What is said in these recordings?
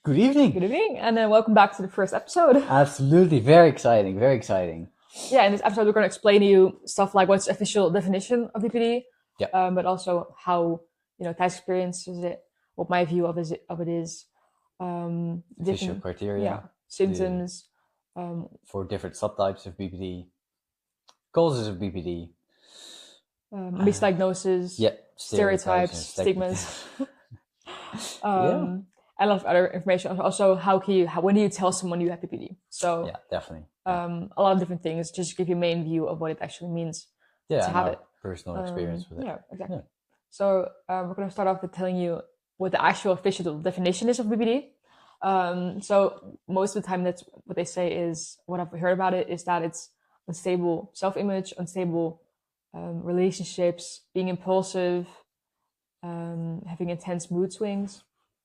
Good evening. Good evening, and then welcome back to the first episode. Absolutely. Very exciting. Very exciting. Yeah, in this episode, we're going to explain to you stuff like what's the official definition of BPD, Yeah. but also how, Thijs experiences it, what my view of it is, Official different criteria symptoms, for different subtypes of BPD, causes of BPD, misdiagnosis, stereotypes, and stigmas, Yeah. and a lot of other information. Also, when do you tell someone you have BPD? So Yeah, definitely. a lot of different things, just to give you a main view of what it actually means Yeah, to and have our it. personal experience with it. Yeah, exactly. Yeah. So we're going to start off with telling you what the actual official definition is of BPD. So most of the time, that's what they say is, what I've heard about it is that it's unstable self-image, unstable relationships, being impulsive, having intense mood swings.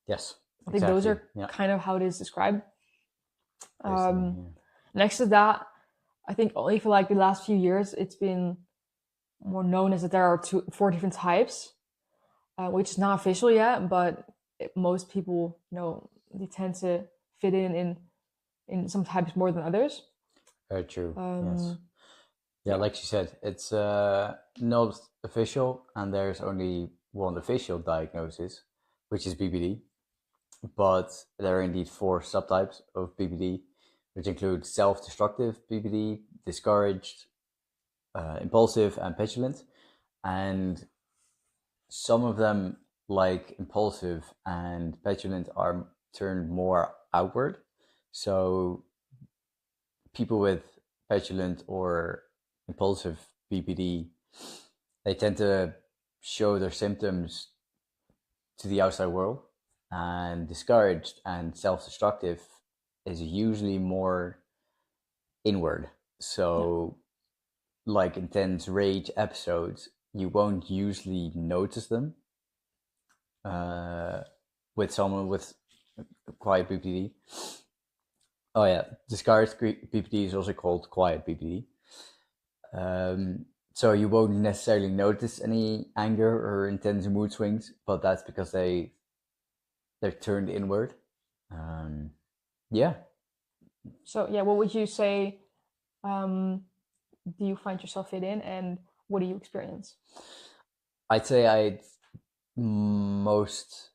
Yes. I think those are kind of how it is described. Next to that, I think only for like the last few years, it's been more known as that there are 4 different types, which is not official yet, but most people, they tend to fit in some types more than others. Very true. Yes. Yeah, like you said, it's not official, and there's only one official diagnosis, which is BPD. But there are indeed 4 subtypes of BPD, which include self-destructive BPD, discouraged, impulsive, and petulant. And some of them, like impulsive and petulant, are turned more outward. So people with petulant or impulsive BPD, they tend to show their symptoms to the outside world. And discouraged and self-destructive is usually more inward. So like intense rage episodes, you won't usually notice them with someone with quiet BPD. Oh yeah, discouraged BPD is also called quiet BPD. So you won't necessarily notice any anger or intense mood swings, but that's because they're turned inward. So what would you say? Do you find yourself fit in, and what do you experience? I'd say I'd most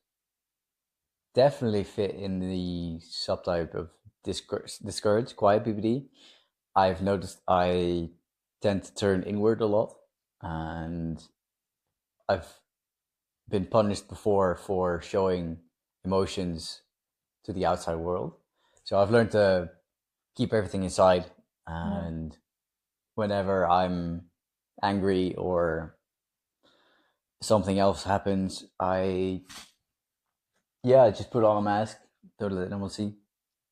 definitely fit in the subtype of discouraged, quiet BPD. I've noticed I tend to turn inward a lot, and I've been punished before for showing emotions to the outside world. So I've learned to keep everything inside, and whenever I'm angry or something else happens, I just put on a mask, don't let anyone see.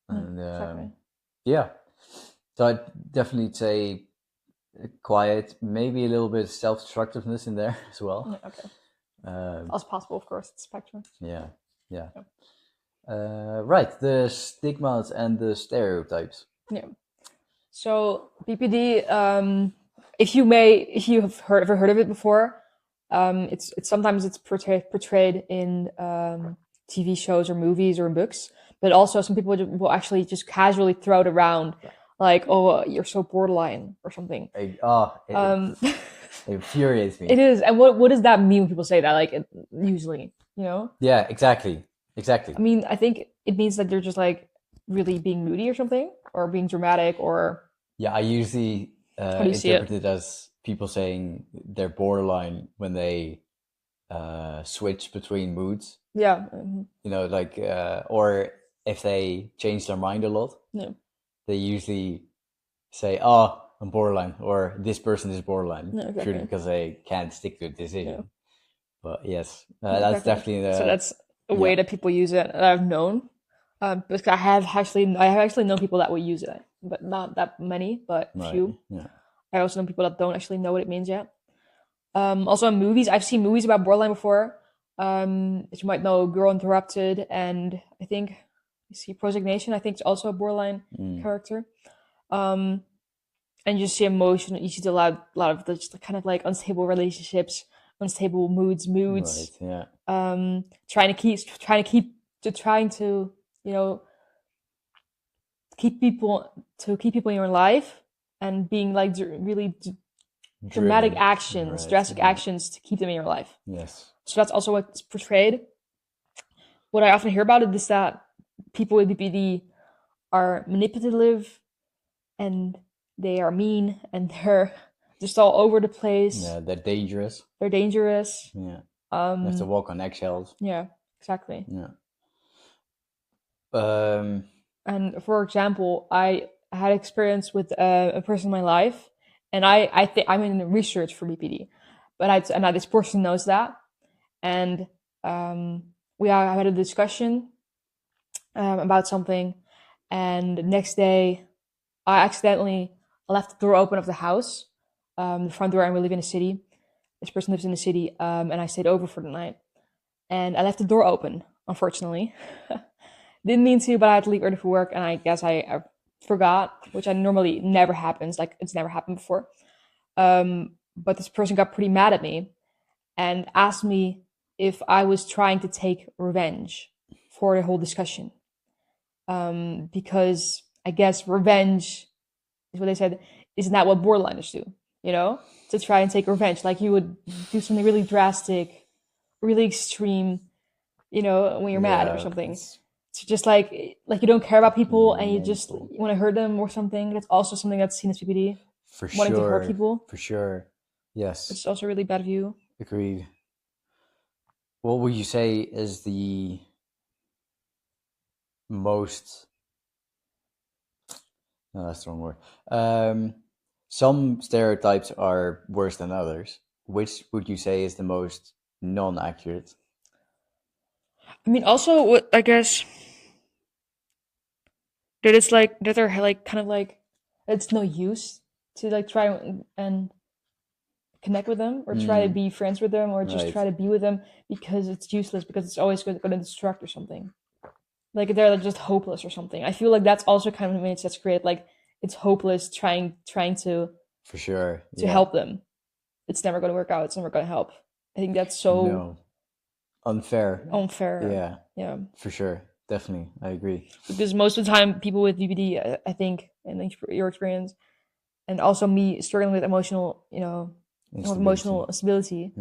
And Exactly. So I'd definitely say quiet, maybe a little bit of self-destructiveness in there as well. Yeah, okay. As possible, of course, it's spectrum. Yeah. Right, the stigmas and the stereotypes. Yeah. So BPD, if you have ever heard of it before, it's sometimes it's portrayed in TV shows or movies or books, but also some people will actually just casually throw it around, like, "Oh, you're so borderline" or something. It infuriates me. It is, and what does that mean when people say that? Like, usually, Yeah, exactly. I mean, I think it means that they're just like really being moody or something, or being dramatic, or I usually interpret it as people saying they're borderline when they switch between moods. Yeah. Or if they change their mind a lot. Yeah. They usually say, "Oh, I'm borderline," or "This person is borderline," purely because they can't stick to a decision. Yeah. But yes, that's definitely so that's a way that people use it that I've known. Because I have actually known people that will use it, but not that many, but few. Yeah. I also know people that don't actually know what it means yet. Also in movies, I've seen movies about borderline before. As you might know, Girl Interrupted, and I think you see Prosignation. I think it's also a borderline character. And you see emotion. You see a lot of the just kind of like unstable relationships, unstable moods. Right, yeah. Trying to keep people in your life, and being like really dramatic Driven. actions, Right. drastic actions to keep them in your life. Yes. So that's also what's portrayed. What I often hear about it is that people with BPD are manipulative, and they are mean, and they're just all over the place. Yeah, they're dangerous. They're dangerous. Yeah. You have to walk on eggshells. Yeah, exactly. Yeah. And for example, I had experience with a person in my life, and I think I'm in research for BPD, but this person knows that, and we had a discussion about something, and the next day I accidentally left the door open of the house, the front door, and we live in a city. This person lives in the city, and I stayed over for the night, and I left the door open, unfortunately. Didn't mean to, but I had to leave early for work, and I guess I forgot, which I normally never happens. Like, it's never happened before. But this person got pretty mad at me and asked me if I was trying to take revenge for the whole discussion. Because I guess revenge is what they said, isn't that what borderliners do? To try and take revenge. Like, you would do something really drastic, really extreme, when you're mad or something. It's just like you don't care about people, and you just want to hurt them or something. That's also something that's seen as BPD. For wanting sure. to hurt people. For sure. Yes. It's also a really bad view. Agreed. What would you say is the most... No, that's the wrong word. Some stereotypes are worse than others. Which would you say is the most non-accurate? I mean, also, what I guess that it's like that they're like kind of like it's no use to like try and connect with them, or try to be friends with them, or just try to be with them, because it's useless, because it's always going to destruct or something. Like, they're like just hopeless or something. I feel like that's also kind of an image that's created. Like, it's hopeless trying to for sure to help them. It's never going to work out. It's never going to help. I think that's so unfair. Yeah. For sure. Definitely. I agree. Because most of the time, people with BPD, I think, in your experience, and also me struggling with emotional instability,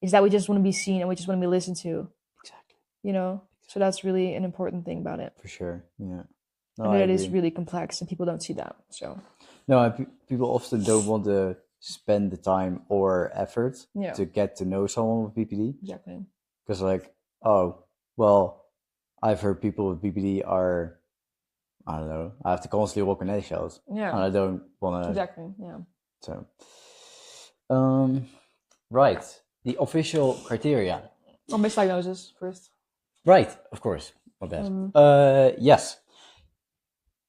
is that we just want to be seen, and we just want to be listened to. Exactly. So that's really an important thing about it. For sure. Yeah. No, and it is really complex, and people don't see that. So. No, people often don't want to spend the time or effort to get to know someone with BPD. Exactly. Because like, oh, well, I've heard people with BPD are, I don't know, I have to constantly walk on eggshells. Yeah. And I don't want to. Exactly. Yeah. So, right. The official criteria. Misdiagnosis first. Right, of course. My bad. Yes.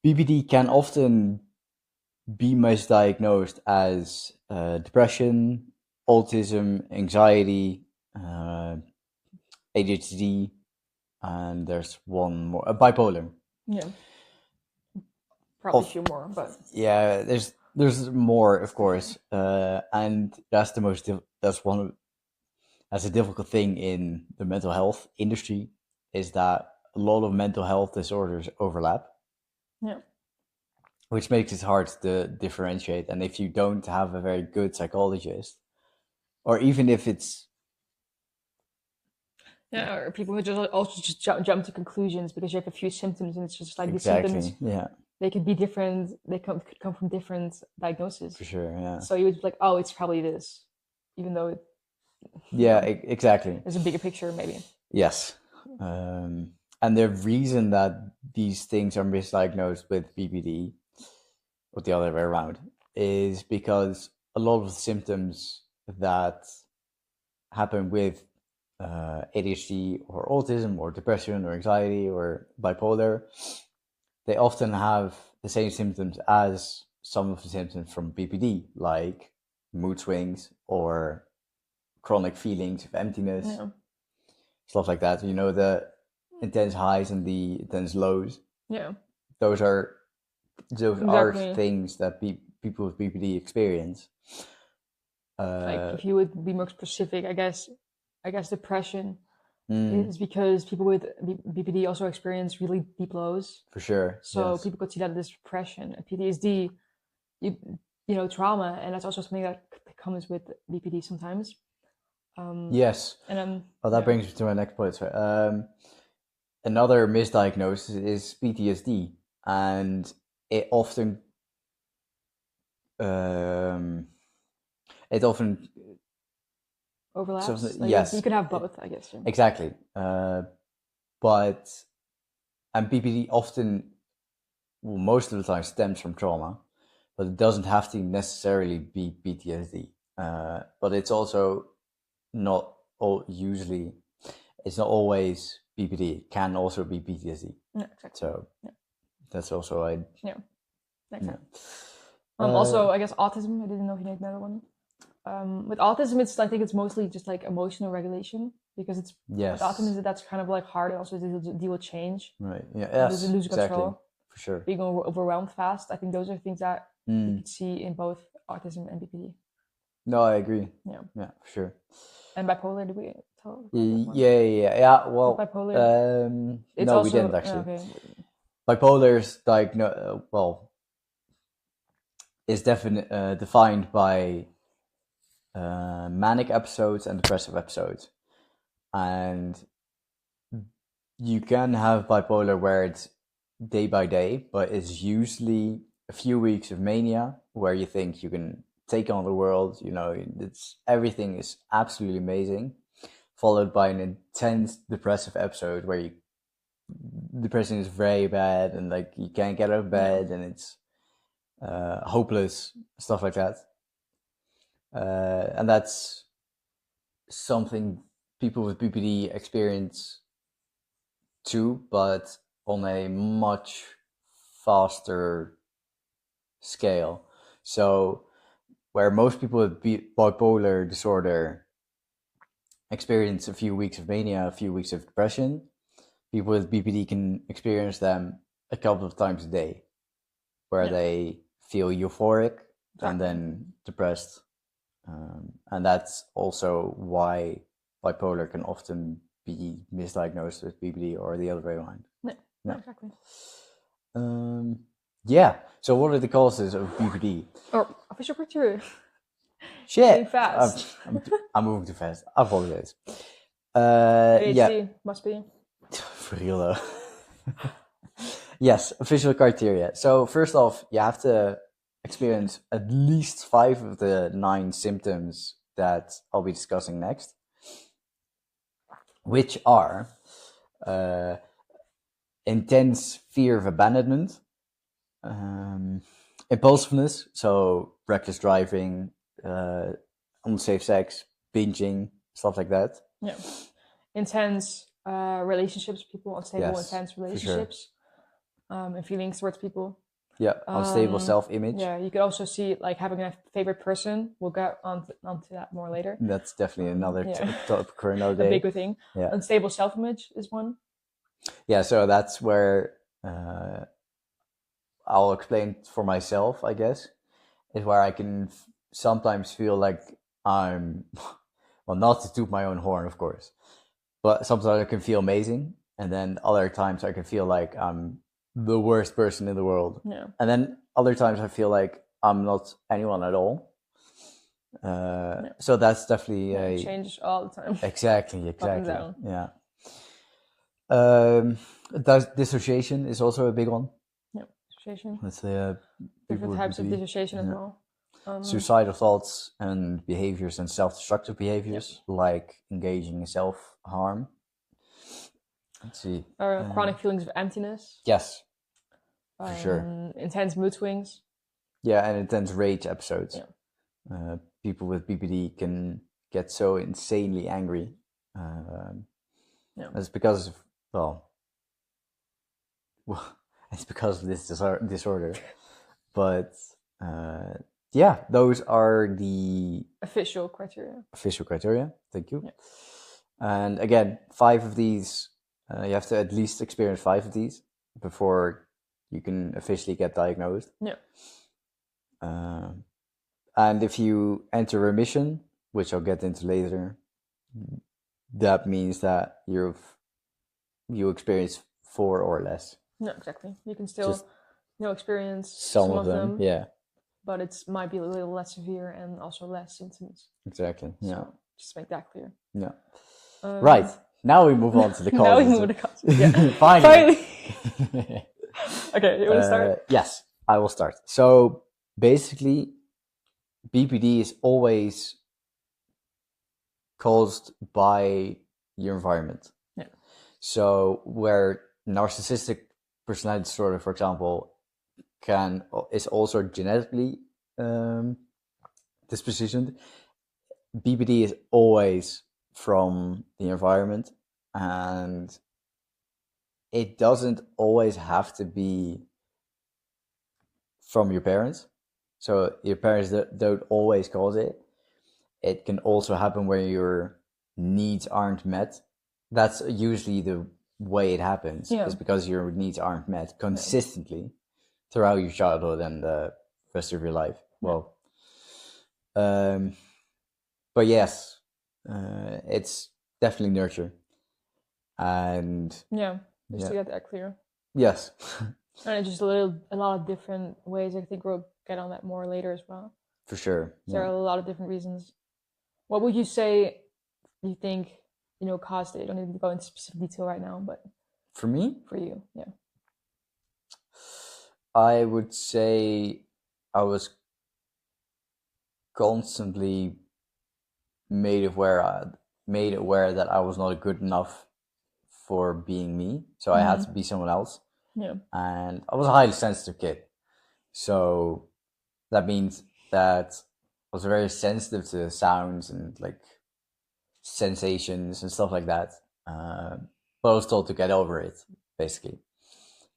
BPD can often be misdiagnosed as depression, autism, anxiety, ADHD, and there's one more, bipolar. Yeah. Probably a few more, but yeah, there's more, of course, and that's that's a difficult thing in the mental health industry, is that a lot of mental health disorders overlap. Yeah. Which makes it hard to differentiate. And if you don't have a very good psychologist, or even if it's... Yeah, or people who just jump to conclusions because you have a few symptoms, and it's just like these symptoms. Yeah. They could be different. They could come from different diagnoses. For sure, yeah. So you would be like, oh, it's probably this, even though it... exactly. There's a bigger picture, maybe. Yes. And the reason that these things are misdiagnosed with BPD, or the other way around, is because a lot of the symptoms that happen with ADHD or autism or depression or anxiety or bipolar, they often have the same symptoms as some of the symptoms from BPD, like mood swings or chronic feelings of emptiness, stuff like that. The intense highs and the intense lows. Yeah. Those are things that people with BPD experience. Like, if you would be more specific, I guess depression is because people with BPD also experience really deep lows. For sure. So yes. people could see that as depression and PTSD, you know, trauma, and that's also something that comes with BPD sometimes. Yes. And then Well, that brings me to my next point. Sorry. Another misdiagnosis is PTSD, and it often overlaps. yes, you can have both, I guess. Yeah. exactly. But BPD often, well, most of the time, stems from trauma, but it doesn't have to necessarily be PTSD. But it's also not usually. It's not always BPD. It can also be PTSD. Yeah, exactly. So that's also yeah. Exactly. Also, I guess autism. I didn't know if you had another one. With autism, I think it's mostly just like emotional regulation, because it's with autism that's kind of like hard also to deal with change. Right. Yeah. Yes. Lose exactly. control. For sure. Being overwhelmed fast. I think those are things that you could see in both autism and BPD. No, I agree. Yeah. Yeah, for sure. And bipolar, did we tell? Yeah. Well, bipolar. No, also, we didn't actually. Okay. Bipolar's is defined by manic episodes and depressive episodes, and you can have bipolar where it's day by day, but it's usually a few weeks of mania where you think you can take on the world. You know, everything is absolutely amazing, followed by an intense depressive episode where depression is very bad and like you can't get out of bed and it's hopeless, stuff like that. And that's something people with BPD experience too, but on a much faster scale. So where most people with bipolar disorder experience a few weeks of mania, a few weeks of depression, people with BPD can experience them a couple of times a day, where they feel euphoric and then depressed. And that's also why bipolar can often be misdiagnosed with BPD or the other way around. Yeah, exactly. Yeah. So what are the causes of BPD? Or official criteria. Shit. Moving fast. I'm moving too fast. I apologize. ADHD must be. For real though. Yes, official criteria. So first off, you have to experience at least 5 of the 9 symptoms that I'll be discussing next, which are intense fear of abandonment, impulsiveness, so reckless driving, unsafe sex, binging, stuff like that. Yeah. Intense relationships, people unstable, intense relationships, and feelings towards people. Yeah, unstable self-image. Yeah, you could also see like having a favorite person. We'll get onto that more later. That's definitely another topic for another day. A bigger thing. Yeah. Unstable self-image is one. Yeah, so that's where I'll explain for myself, I guess, is where I can sometimes feel like I'm, well, not to toot my own horn, of course, but sometimes I can feel amazing, and then other times I can feel like I'm the worst person in the world. Yeah. And then other times I feel like I'm not anyone at all. So that's definitely a change all the time. Exactly. Up and down. Yeah. Dissociation is also a big one. Yeah, dissociation. Let's different types of dissociation as well. Suicidal thoughts and behaviors and self-destructive behaviors, like engaging in self-harm. Let's see. Chronic feelings of emptiness. Yes, for sure. Intense mood swings. Yeah, and intense rage episodes. Yeah. People with BPD can get so insanely angry. It's because of, well, it's because of this disorder. But yeah, those are the official criteria. Thank you. Yeah. And again, 5 of these, you have to at least experience 5 of these before you can officially get diagnosed. Yeah. And if you enter remission, which I'll get into later, that means that you experience 4 or less. No, exactly. You can still Just experience some of them, yeah. but it might be a little less severe and also less symptoms. Exactly. Yeah. So just make that clear. Yeah. Right. Now we move on to the causes. Now we move to the causes. Yeah. Finally. Okay, you want to start? Yes, I will start. So basically, BPD is always caused by your environment. Yeah. So where narcissistic personality disorder, for example, is also genetically dispositioned, BPD is always from the environment, and it doesn't always have to be from your parents. So your parents don't always cause it. It can also happen where your needs aren't met. That's usually the way it happens, is because your needs aren't met consistently throughout your childhood and the rest of your life. Well, but yes, it's definitely nurture. And just to get that clear. Yes. And it's just a lot of different ways. I think we'll get on that more later as well. For sure. There are a lot of different reasons. What would you say you think, caused it? You don't need to go into specific detail right now, but for me? For you, yeah. I would say I was constantly made aware that I was not good enough for being me. So I had to be someone else. Yeah. And I was a highly sensitive kid. So that means that I was very sensitive to sounds and like sensations and stuff like that. But I was told to get over it, basically.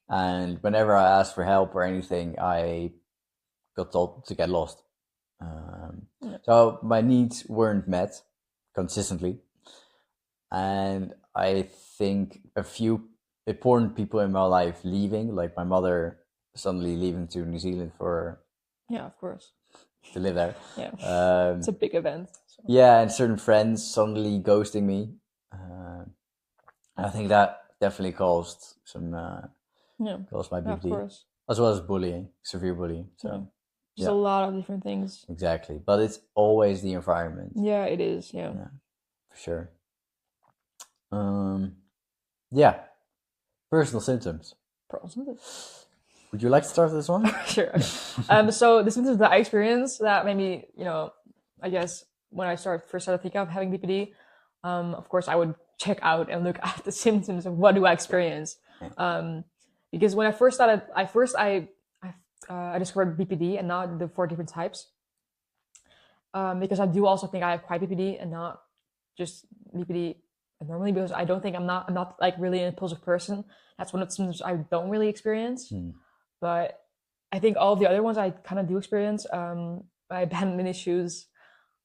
And whenever I asked for help or anything, I got told to get lost. So my needs weren't met consistently. And I think a few important people in my life leaving, like my mother suddenly leaving to New Zealand for... Yeah, of course. To live there. Yeah. It's a big event. So. Yeah, and certain friends suddenly ghosting me. I think that definitely caused some... caused my BPD. Of course. As well as bullying, severe bullying. So just a lot of different things. Exactly. But it's always the environment. Yeah, it is. Yeah. For sure. Yeah. Personal symptoms. Would you like to start this one? Sure. Okay. So the symptoms that I experienced that made me, I guess when I first started thinking of having BPD, of course I would check out and look at the symptoms of what do I experience. Because when I first started, I discovered BPD and not the 4 different types. Because I do also think I have quite BPD and not just BPD normally, because I don't think I'm not like really an impulsive person. That's one of the symptoms I don't really experience. But I think all of the other ones I kind of do experience. My abandonment issues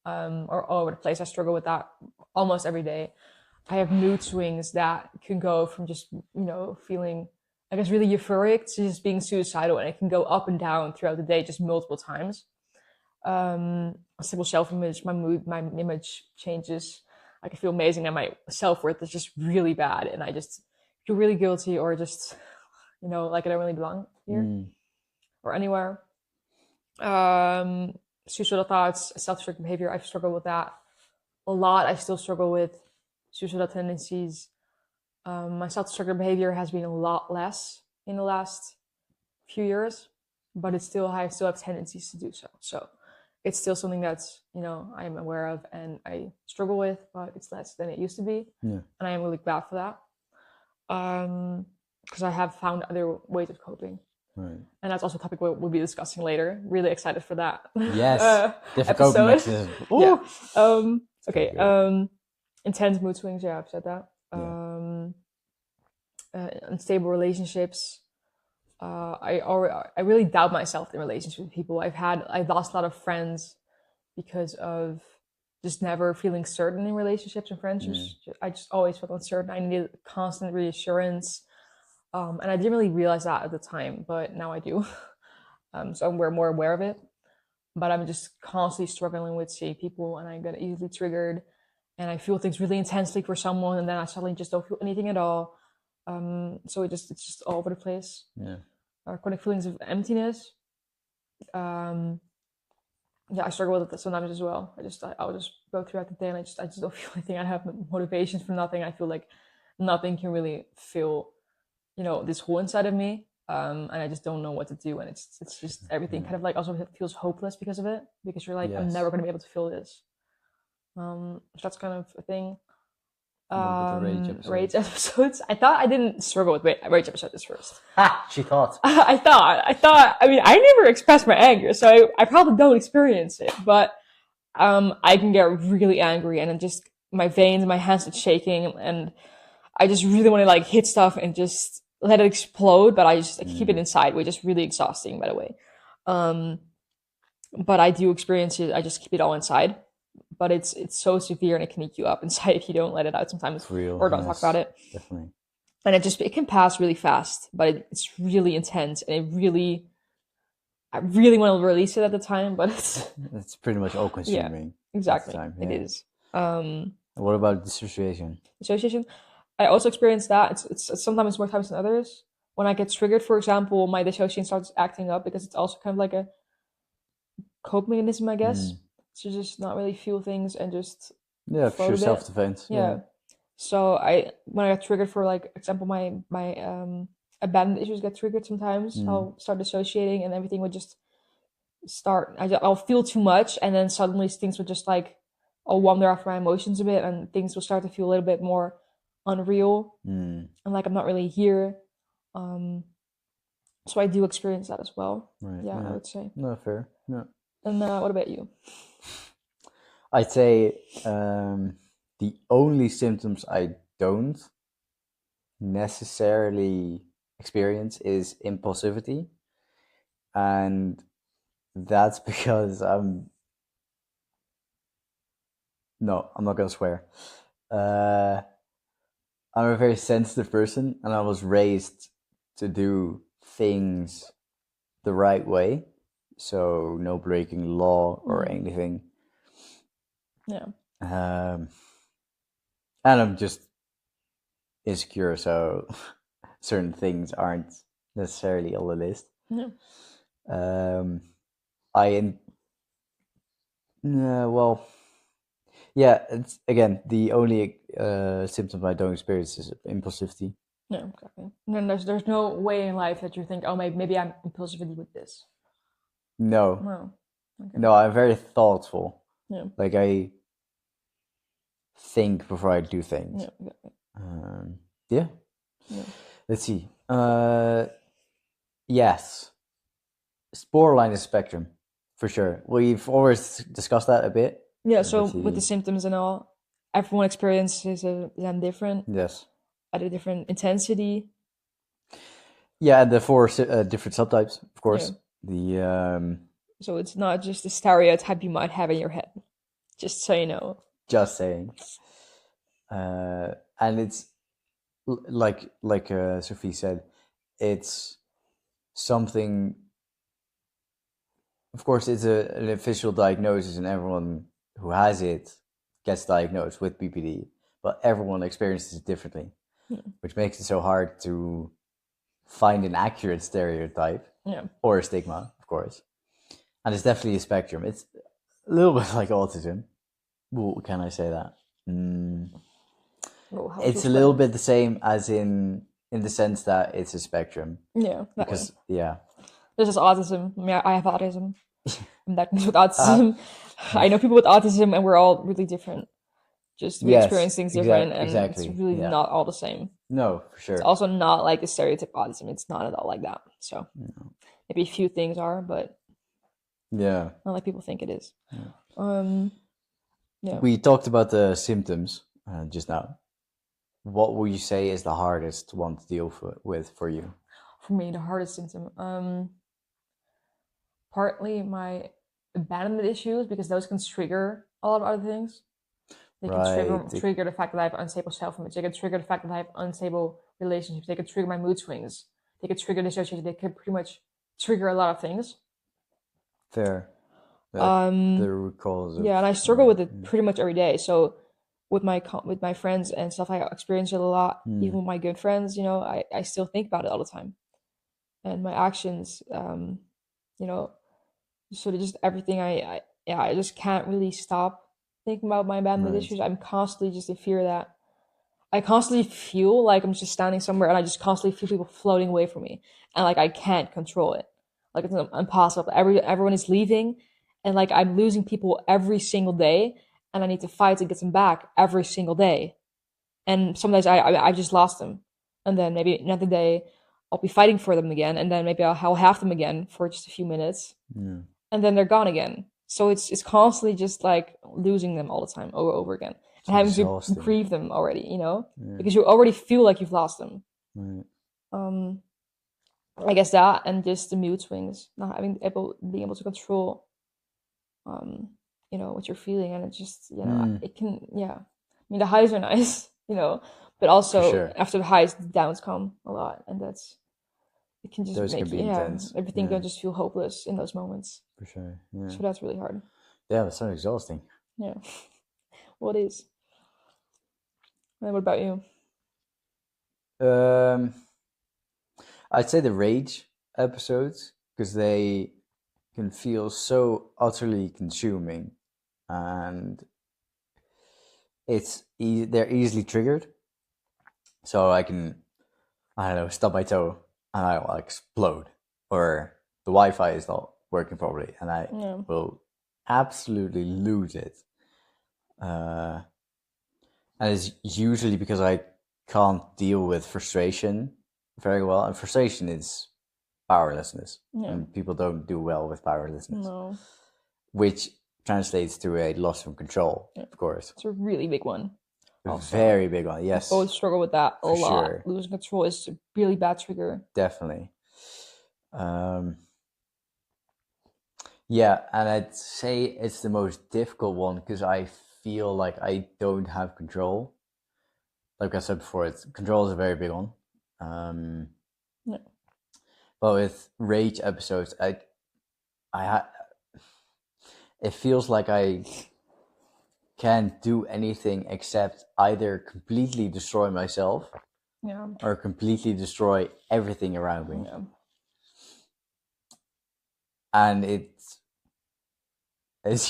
are all over the place. I struggle with that almost every day. I have mood swings that can go from just, feeling, I guess, really euphoric to just being suicidal. And it can go up and down throughout the day, just multiple times. Stable self-image, my mood, my image changes. I can feel amazing and my self-worth is just really bad. And I just feel really guilty or just, like I don't really belong here or anywhere. Suicidal thoughts, self-destructive behavior, I've struggled with that a lot. I still struggle with suicidal tendencies. My self-destructive behavior has been a lot less in the last few years, but I still have tendencies to do so. So it's still something that's, I am aware of and I struggle with, but it's less than it used to be. Yeah. And I am really glad for that. Because I have found other ways of coping. Right. And that's also a topic we'll be discussing later. Really excited for that. Yes. Different coping mechanisms. Yeah. Okay. Intense mood swings. Yeah, I've said that. Unstable relationships. I really doubt myself in relationships with people. I've lost a lot of friends because of just never feeling certain in relationships and friendships. I just always felt uncertain. I needed constant reassurance. And I didn't really realize that at the time, but now I do. So I'm more aware of it. But I'm just constantly struggling with seeing people and I get easily triggered and I feel things really intensely for someone, and then I suddenly just don't feel anything at all. So it's just all over the place. Yeah. Chronic feelings of emptiness. Yeah, I struggle with it sometimes as well. I'll just go throughout the day, and I just don't feel anything. I have motivations for nothing. I feel like nothing can really fill, this hole inside of me. And I just don't know what to do, and it's just everything kind of like also feels hopeless because of it, because you're like, I'm Yes. never going to be able to feel this. So that's kind of a thing. What about the Rage episodes. I thought I didn't struggle with rage episodes at first. Ha! She thought. I thought. I mean, I never express my anger, so I probably don't experience it. But I can get really angry, and then just my veins, my hands are shaking, and I just really want to like hit stuff and just let it explode. But I just keep it inside, which is really exhausting, by the way. But I do experience it. I just keep it all inside. But it's so severe, and it can eat you up inside if you don't let it out sometimes, or don't talk about it. Definitely. And it can pass really fast, but it's really intense, and I really want to release it at the time, but it's pretty much all consuming. Yeah, exactly. It is. What about dissociation? Dissociation, I also experience that. It's sometimes more times than others. When I get triggered, for example, my dissociation starts acting up, because it's also kind of like a cope mechanism, I guess. To just not really feel things and just for self-defense. Yeah. So when I get triggered, for like example, my abandonment issues get triggered sometimes. I'll start dissociating, and everything would just start. I'll feel too much, and then suddenly things would just like, I'll wander after my emotions a bit, and things will start to feel a little bit more unreal, and like I'm not really here. So I do experience that as well. Right. Yeah, I would say. No, fair. No. And what about you? I'd say the only symptoms I don't necessarily experience is impulsivity, and that's because I'm not gonna swear. I'm a very sensitive person, and I was raised to do things the right way, so no breaking law or anything. Yeah. And I'm just insecure, so certain things aren't necessarily on the list. Yeah. It's again the only symptom I don't experience is impulsivity. Yeah, exactly. And then there's no way in life that you think, oh, maybe I'm impulsivity with this. No. Okay. No, I'm very thoughtful. Yeah. Like I think before I do things. Yeah, exactly. Yeah. Let's see. Yes. Borderline is spectrum, for sure. We've always discussed that a bit. Yeah, so with the symptoms and all, everyone experiences them different. Yes. At a different intensity. Yeah, and the 4 different subtypes, of course. Yeah. So it's not just a stereotype you might have in your head. Just so you know. Just saying. And it's like Sophie said, it's something. Of course, it's an official diagnosis, and everyone who has it gets diagnosed with BPD, but everyone experiences it differently, which makes it so hard to find an accurate stereotype or a stigma, of course. And it's definitely a spectrum. It's a little bit like autism. Well, can I say that? It's a little bit the same as in the sense that it's a spectrum. Yeah. Because, This is autism. I mean, I have autism. I'm diagnosed with autism. I know people with autism, and we're all really different. Just we experience things different, and it's really not all the same. No, for sure. It's also not like the stereotype autism. It's not at all like that. So maybe a few things are, but not like people think it is. We talked about the symptoms just now. What would you say is the hardest one to deal with for you? For me, the hardest symptom, partly my abandonment issues, because those can trigger a lot of other things. They can trigger the fact that I have unstable self-image. They can trigger the fact that I have unstable relationships. They can trigger my mood swings. They can trigger dissociation. They can pretty much trigger a lot of things. Fair. The root cause. And I struggle with it pretty much every day. So with my friends and stuff. I experience it a lot, even with my good friends. I still think about it all the time, and my actions. Sort of just everything. I just can't really stop thinking about my abandonment Right. issues. I'm constantly just in fear that I constantly feel like I'm just standing somewhere and I just constantly feel people floating away from me, and like I can't control it. Like it's impossible. Everyone is leaving, and like I'm losing people every single day, and I need to fight to get them back every single day. And sometimes I just lost them, and then maybe another day I'll be fighting for them again, and then maybe I'll have them again for just a few minutes, Yeah. and then they're gone again. So it's constantly just like losing them all the time, over again, It's and having to exhausting. grieve them already, Yeah. because you already feel like you've lost them. Right. I guess that, and just the mood swings, not being able to control, what you're feeling, and it just, it can, yeah. I mean, the highs are nice, but For also sure. after the highs, the downs come a lot, and it can just Those can make be intense. everything Yeah. can just feel hopeless in those moments. For sure. Yeah. So that's really hard. Yeah, that's so exhausting. Yeah. What is? And what about you? I'd say the rage episodes, because they can feel so utterly consuming, and they're easily triggered. So I don't know, stub my toe and I'll explode, or the Wi-Fi is not working properly and I Yeah. will absolutely lose it. And it's usually because I can't deal with frustration very well, and frustration is powerlessness, Yeah. and people don't do well with powerlessness, No. which translates to a loss of control, Yeah. of course. It's a really big one. A Also, very big one, we yes, both struggle with that a for lot. sure, Losing control is a really bad trigger. definitely. Yeah, and I'd say it's the most difficult one because I feel like I don't have control. Like I said before, control is a very big one. Yeah. But with rage episodes, it feels like I can't do anything except either completely destroy myself, Yeah. or completely destroy everything around me. Yeah. And it's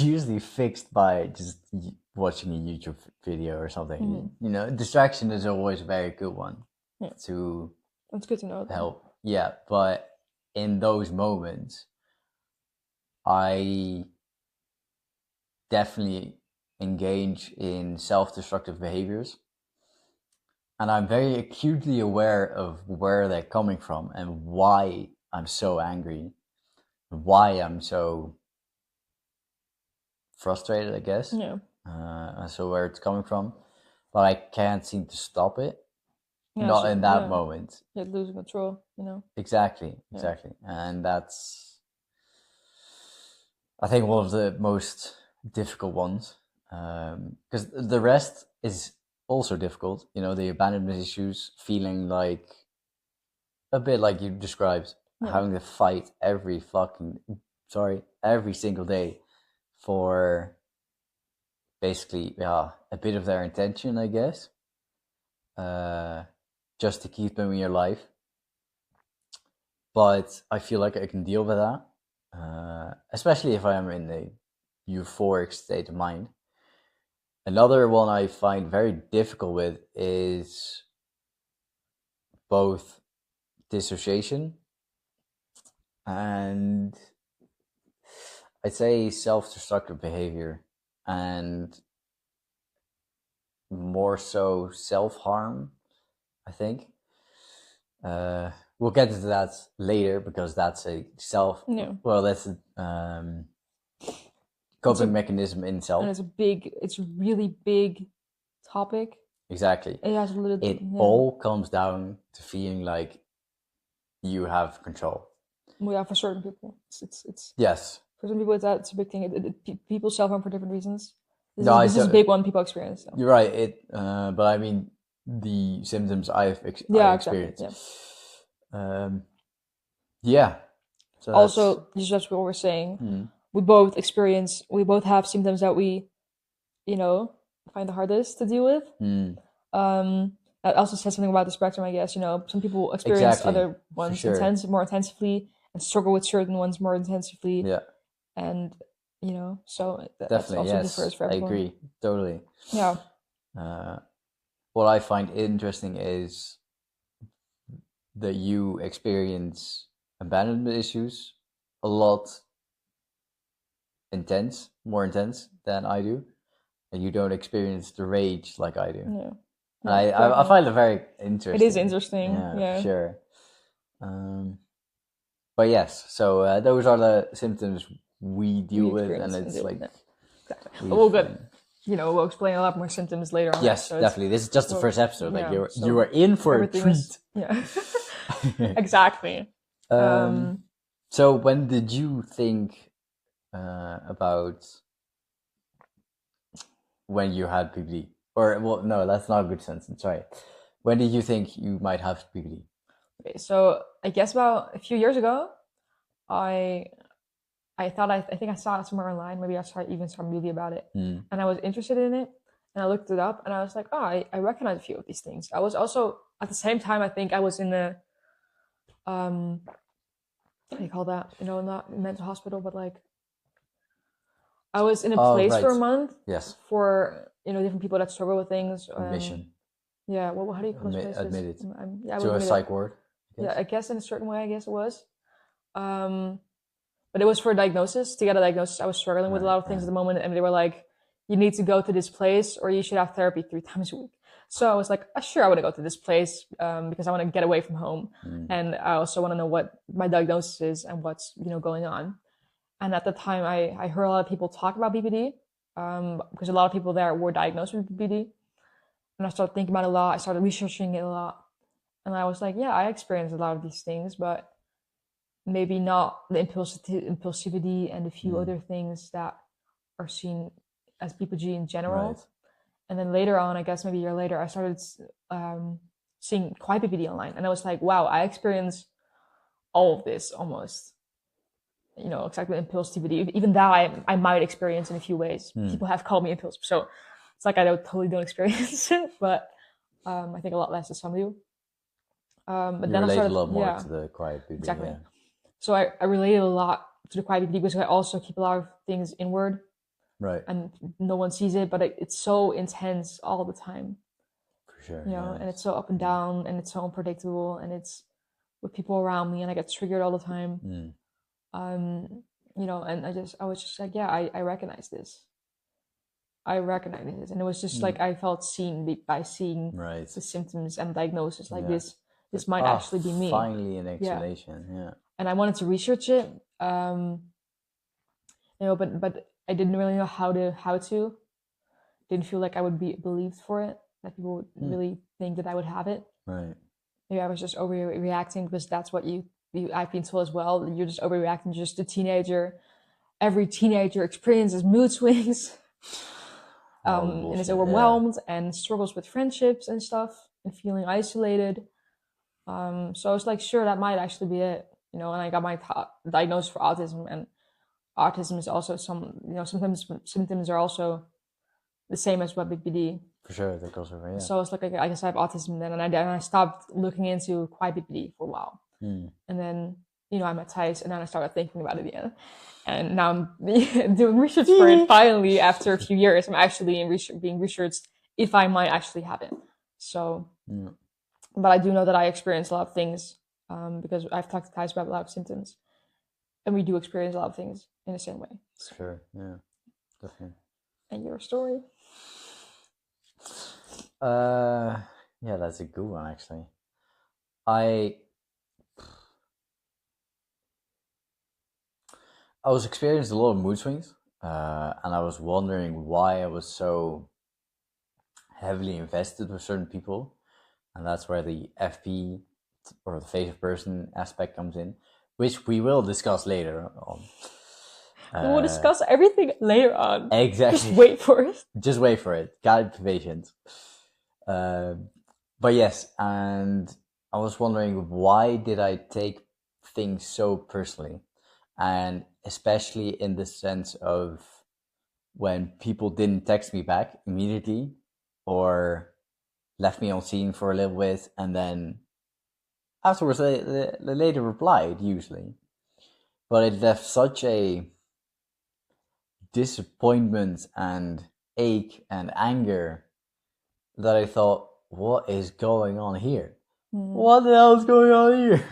usually fixed by just watching a YouTube video or something. Distraction is always a very good one to That's good to know. help. Yeah, but in those moments, I definitely engage in self-destructive behaviors, and I'm very acutely aware of where they're coming from and why I'm so angry, why I'm so frustrated, I guess. Yeah. So where it's coming from, but I can't seem to stop it. Yeah, Not so, in that moment. You're losing control, Exactly. And that's, I think, one of the most difficult ones, because the rest is also difficult. The abandonment issues, feeling like a bit like you described, having to fight every single day for basically, a bit of their intention, I guess, just to keep them in your life. But I feel like I can deal with that, especially if I am in a euphoric state of mind. Another one I find very difficult with is both dissociation and, I'd say, self-destructive behavior, and more so self-harm, I think. We'll get into that later because that's that's a coping mechanism in itself. And it's a really big topic. Exactly. It all comes down to feeling like you have control. Well, yeah, for certain people, it's yes. For some people, it's a big thing. People self-harm for different reasons. This is a big one people experience. So. You're right. But I mean the symptoms I experienced. Exactly, yeah. So also, just what we're saying. We both have symptoms that we, find the hardest to deal with. That also says something about the spectrum, I guess. Some people experience Exactly, other for ones sure. more intensively, and struggle with certain ones more intensively. Yeah, And so that's definitely. also differs Yes, for I everyone. agree totally. Yeah. What I find interesting is that you experience abandonment issues a lot more intense than I do, and you don't experience the rage like I do. Yeah. And Yeah, I definitely. find it very It is interesting. interesting. Yeah, for Yeah. sure. But yes, so those are the symptoms we deal We with, and experience and it's deal like with it. Exactly. But we've we'll get, we'll explain a lot more symptoms later on yes, episodes. definitely. This is just the Well, first episode. Like yeah. you are in for a Everything treat. is, yeah. Exactly. So when did you think about when you had BPD? Or well, no, that's not a good sentence. Sorry. When did you think you might have BPD? Okay, so I guess about a few years ago, I think I saw it somewhere online. Maybe I even saw a movie about it, and I was interested in it. And I looked it up, and I was like, oh, I recognize a few of these things. I was also at the same time. I think I was in the what do you call that? Not mental hospital, but like I was in a place right. for a month. Yes. For different people that struggle with things. Admission. Yeah. Well, how do you call those places? Admitted. Yeah, to a psych ward. Yeah, I guess in a certain way. I guess it was. But it was for a diagnosis. To get a diagnosis, I was struggling with a lot of things at the moment, and they were like, "You need to go to this place, or you should have therapy 3 times a week." So I was like, sure, I want to go to this place because I want to get away from home, and I also want to know what my diagnosis is and what's going on. And at the time, I heard a lot of people talk about BPD because a lot of people there were diagnosed with BPD, and I started thinking about it a lot. I started researching it a lot, and I was like, yeah, I experienced a lot of these things, but maybe not the impulsivity and a few other things that are seen as BPD in general. Right. And then later on, I guess maybe a year later, I started seeing Quiet BPD online, and I was like, wow, I experienced all of this almost. Exactly, impulsivity. Even that I might experience in a few ways. People have called me impulsive, so it's like I totally don't experience it, but I think a lot less than some do. But you then relate I started a lot more to the Quiet BPD. Exactly. Yeah. So I related a lot to the Quiet BPD because I also keep a lot of things inward. Right. And no one sees it, but it's so intense all the time. For sure. And it's so up and down, and it's so unpredictable, and it's with people around me, and I get triggered all the time. And I was just like, yeah, I recognize this. I recognize this, and it was just like I felt seen by seeing the symptoms and diagnosis. Like this might actually be me. Finally, an explanation. Yeah. And I wanted to research it, but I didn't really know how to. Didn't feel like I would be believed for it. That people would really think that I would have it. Right. Maybe I was just overreacting because that's what I've been told as well. You're just overreacting. You're just a teenager. Every teenager experiences mood swings. And is overwhelmed and struggles with friendships and stuff and feeling isolated. So I was like, sure, that might actually be it. And I got my diagnosis for autism, and autism is also sometimes symptoms are also the same as what BPD. For sure, that goes over. Yeah. So I was like, I guess I have autism then, and I stopped looking into Quiet BPD for a while, and then I met Thijs, and then I started thinking about it again, and now I'm doing research for it. Finally, after a few years, I'm actually being researched if I might actually have it. So, but I do know that I experience a lot of things because I've talked to Thijs about a lot of symptoms, and we do experience a lot of things in the same way. So. Sure. Yeah. Definitely. And your story? Yeah, that's a good one actually. I was experiencing a lot of mood swings, and I was wondering why I was so heavily invested with certain people, and that's where the FP or the face of person aspect comes in, which we will discuss later on. We will discuss everything later on. Exactly. Just wait for it. Just wait for it. Gotta be patient. But yes, and I was wondering, why did I take things so personally? And especially in the sense of when people didn't text me back immediately or left me on scene for a little bit, and then afterwards they later replied usually. But it left such a disappointment and ache and anger that I thought, what is going on here? What the hell is going on here?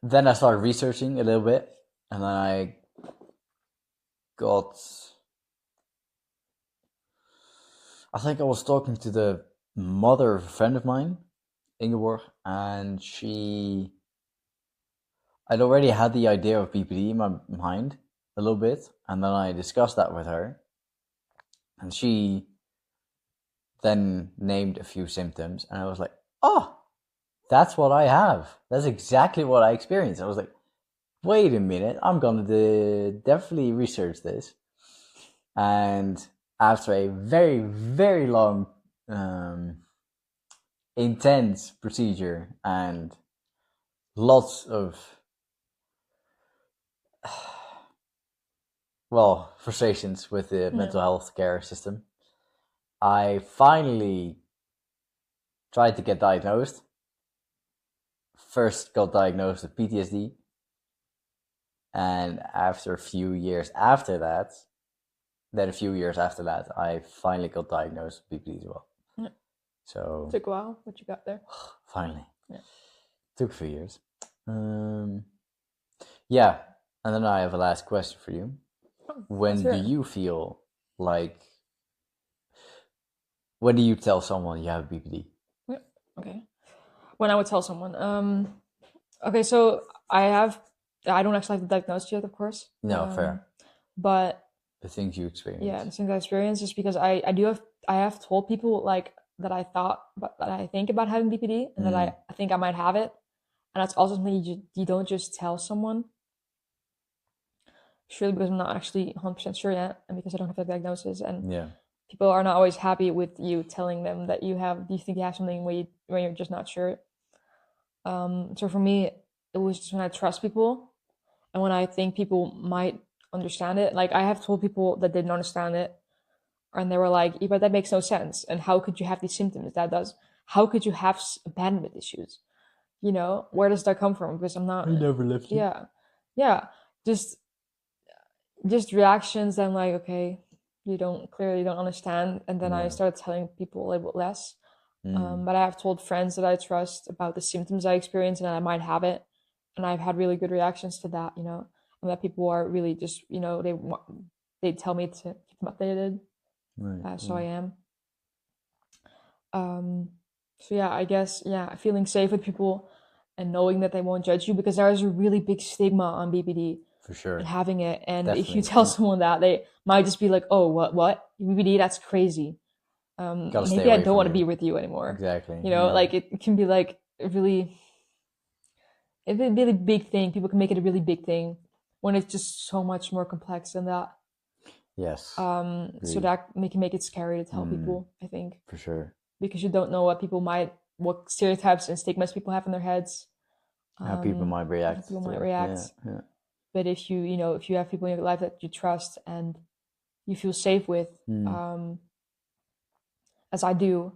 Then I started researching a little bit, and then I think I was talking to the mother of a friend of mine, Ingeborg, and I'd already had the idea of BPD in my mind a little bit, and then I discussed that with her, and she then named a few symptoms, and I was like, oh, that's what I have. That's exactly what I experienced. I was like, wait a minute, I'm going to definitely research this. And after a very, very long, intense procedure and lots of, frustrations with the mental health care system, I finally tried to get diagnosed. First got diagnosed with PTSD. And after a few years after that, I finally got diagnosed with BPD as well. Yeah. So it took a while, but you got there. Finally. Yeah. Took a few years. Yeah. And then I have a last question for you. When do you feel like, when do you tell someone you have BPD? Yeah. Okay. When I would tell someone, okay, so I don't actually have the diagnosis yet, of course. No, fair. But the things you experience. Yeah, the things I experience, just because I have told people like that I think about having BPD, and that I think I might have it, and that's also something you don't just tell someone. Surely, because I'm not actually 100% sure yet, and because I don't have the diagnosis, and people are not always happy with you telling them that you think you have something when you're just not sure. So for me, it was just when I trust people, and when I think people might understand it. Like, I have told people that didn't understand it, and they were like, yeah, but that makes no sense, and how could you have these symptoms? How could you have abandonment issues? Where does that come from? Because I'm not. I never left you. Yeah, just reactions. I'm like, okay, you clearly don't understand, and then I started telling people a little bit less. But I have told friends that I trust about the symptoms I experience and that I might have it, and I've had really good reactions to that. And that people are really just, they tell me to keep them updated. Right. So I am. So yeah, I guess, feeling safe with people and knowing that they won't judge you, because there is a really big stigma on BPD. For sure. And having it, and definitely. If you tell someone that, they might just be like, "Oh, what BPD? That's crazy. Maybe I don't want to be with you anymore." Exactly. Like it can be like a really big thing. People can make it a really big thing when it's just so much more complex than that. Yes. So that can make it scary to tell people, I think. For sure. Because you don't know what stereotypes and stigmas people have in their heads. How people might react. Yeah. But if you have people in your life that you trust and you feel safe with, as I do,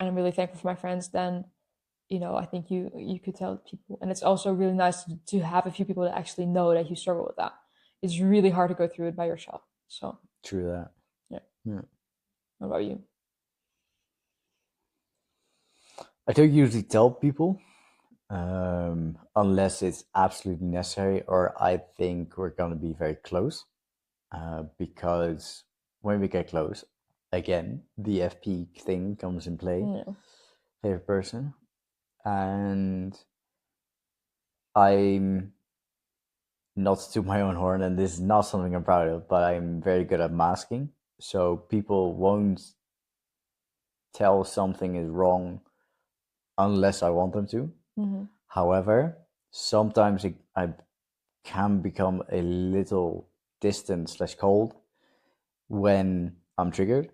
and I'm really thankful for my friends, then I think you could tell people. And it's also really nice to have a few people that actually know that you struggle with that. It's really hard to go through it by yourself. So true that. Yeah. What about you? I don't usually tell people unless it's absolutely necessary, or I think we're going to be very close, because when we get close, again, the FP thing comes in play. Favorite person. And I'm not to my own horn, and this is not something I'm proud of, but I'm very good at masking. So people won't tell something is wrong unless I want them to. However, sometimes I can become a little distant / cold when I'm triggered,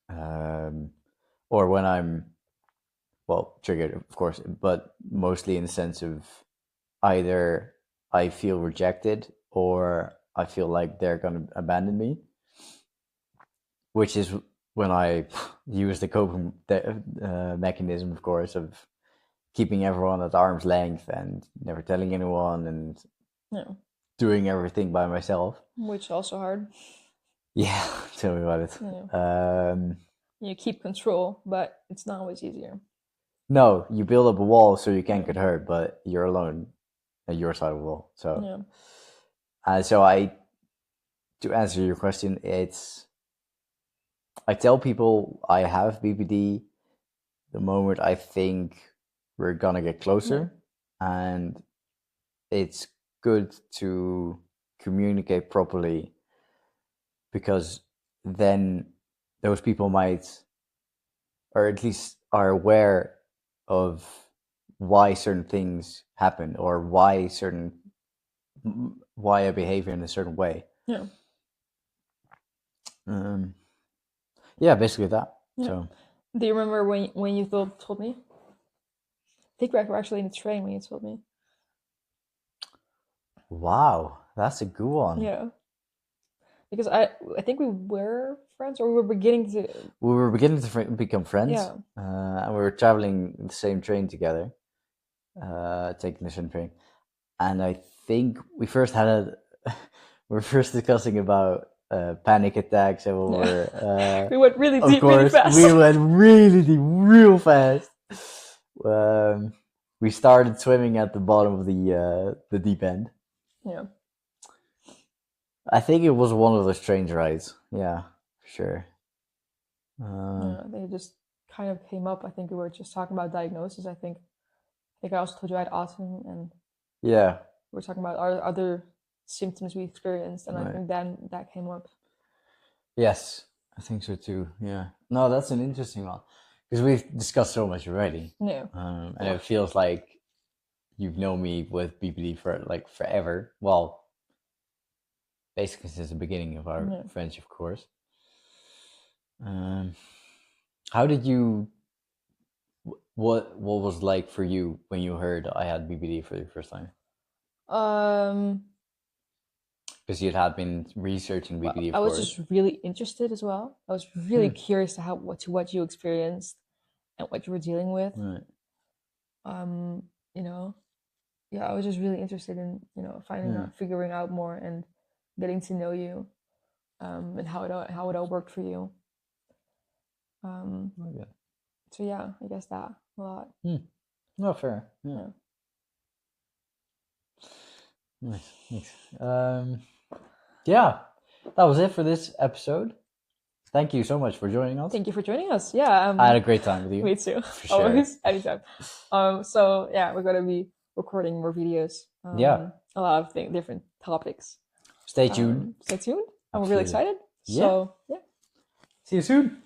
or when I'm, triggered, of course, but mostly in the sense of either I feel rejected or I feel like they're going to abandon me, which is when I use the coping mechanism, of course, of keeping everyone at arm's length and never telling anyone and doing everything by myself. Which is also hard. Yeah, tell me about it. Yeah. You keep control, but it's not always easier. No, you build up a wall so you can't get hurt, but you're alone at your side of the wall. So, to answer your question, I tell people I have BPD the moment I think we're gonna get closer, and it's good to communicate properly, because then those people might, or at least are aware of why certain things happen, or why I behave in a certain way. Yeah. Yeah, basically that. Yeah. So, do you remember when you told me? I think we were actually in the train when you told me. Wow, that's a good one. Yeah. Because I think we were friends, or we were beginning to. We were beginning to become friends. Yeah. And we were traveling the same train together, taking the same train. And I think we first we were first discussing about panic attacks, and we went really deep, really fast. We went really deep, real fast. We started swimming at the bottom of the deep end. Yeah. I think it was one of those train rides. Yeah, for sure. They just kind of came up. I think we were just talking about diagnosis. I think I also told you I had autism, and we were talking about our other symptoms we experienced, and I think then that came up. Yes, I think so too. Yeah. No, that's an interesting one, because we've discussed so much already. Yeah. And it feels like you've known me with BPD for like forever. Well, basically since the beginning of our friendship, of course. How did you? What was like for you when you heard I had BPD for the first time? Because you had been researching BPD. I was just really interested as well. I was really curious to what you experienced and what you were dealing with. Right. I was just really interested in finding out, figuring out more, and getting to know you, and how it all worked for you. So yeah, I guess that a lot. No, fair. Yeah. Nice. Yeah, that was it for this episode. Thank you so much for joining us. Thank you for joining us. Yeah, I had a great time with you. Me too. For sure. Always, anytime. So yeah, we're gonna be recording more videos. A lot of different topics. Stay tuned. I'm really excited. So yeah. See you soon.